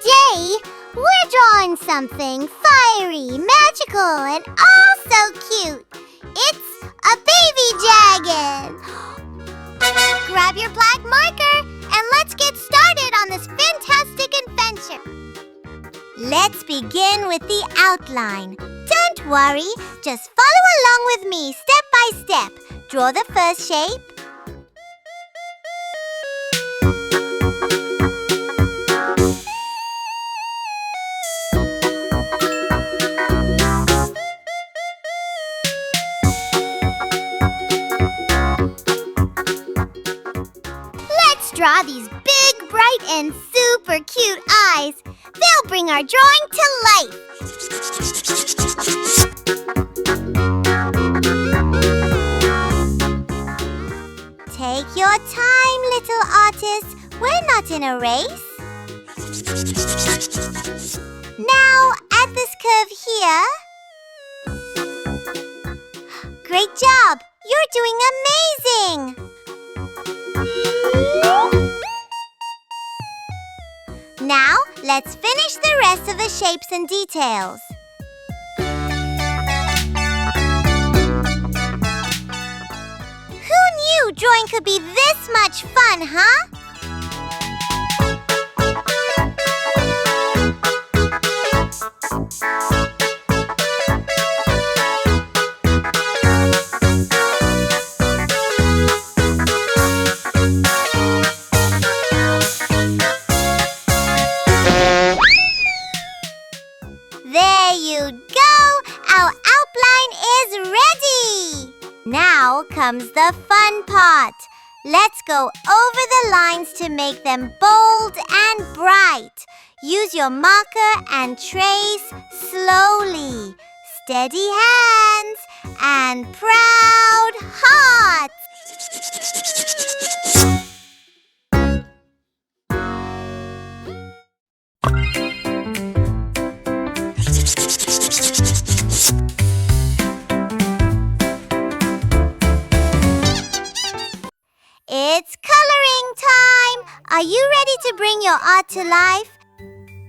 Today, we're drawing something fiery, magical, and oh so cute. It's a baby dragon. Grab your black marker and let's get started on this fantastic adventure. Let's begin with the outline. Don't worry, just follow along with me step by step. Draw the first shape. Draw these big, bright, and super cute eyes. They'll bring our drawing to life. Take your time, little artist. We're not in a race. Now, add this curve here. Great job! You're doing amazing! Now, let's finish the rest of the shapes and details. Who knew drawing could be this much fun, huh? There you go! Our outline is ready! Now comes the fun part. Let's go over the lines to make them bold and bright. Use your marker and trace slowly. Steady hands and proud hearts. It's coloring time! Are you ready to bring your art to life?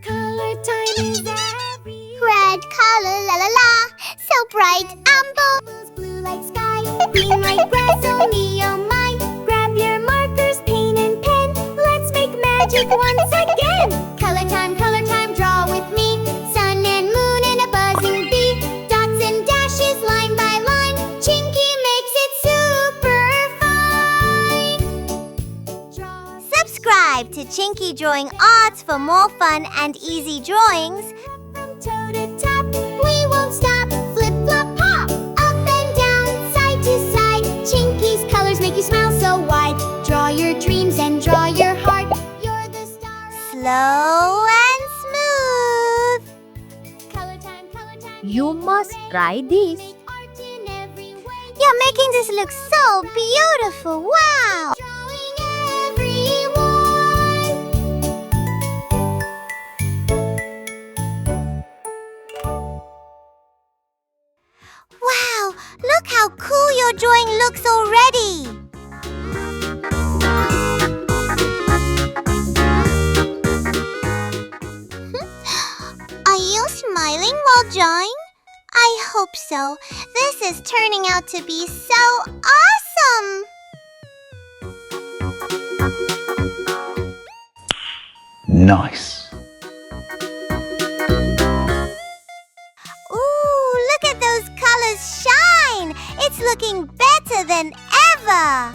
Color time is everywhere. Red color, la la la, so bright and bold. Blue like sky, green like grass, so me oh my. Grab your markers, paint and pen. Let's make magic once again. Color time, draw with me. Sun and moon and a buzzing bee. Dots and dashes, line by line. Chinky makes it super fine. Subscribe to Chinky Drawing Arts for more fun and easy drawings. From toe to top, we won't stop. Flip, flop, pop. Up and down, side to side. Chinky's colors make you smile so wide. Draw your dreams and draw your heart. You're the star. Slow and smooth. Color time. You must try this. Make art in every way. You're making this look so beautiful. Wow! Drawing everyone. Wow! Look how cool your drawing looks already! Are you smiling while drawing? I hope so. This is turning out to be so awesome! Nice. Ooh, look at those colors shine! It's looking better than ever!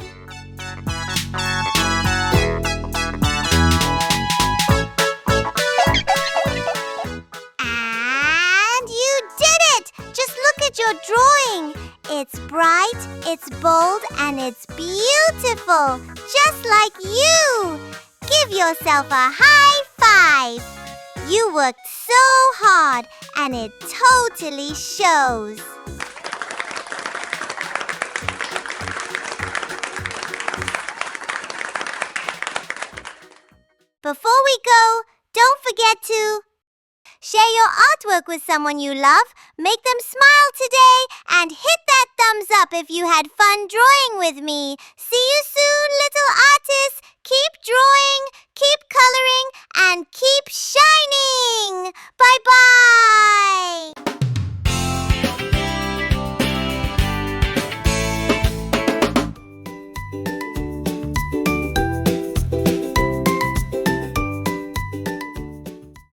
And you did it! Just look at your drawing! It's bright, it's bold, and it's beautiful! Just like you! Give yourself a high five! You worked so hard, and it totally shows. Before we go, don't forget to share your artwork with someone you love, make them smile today, and hit that thumbs up if you had fun drawing with me. See you soon, little artists. Keep drawing, keep coloring, and keep shining.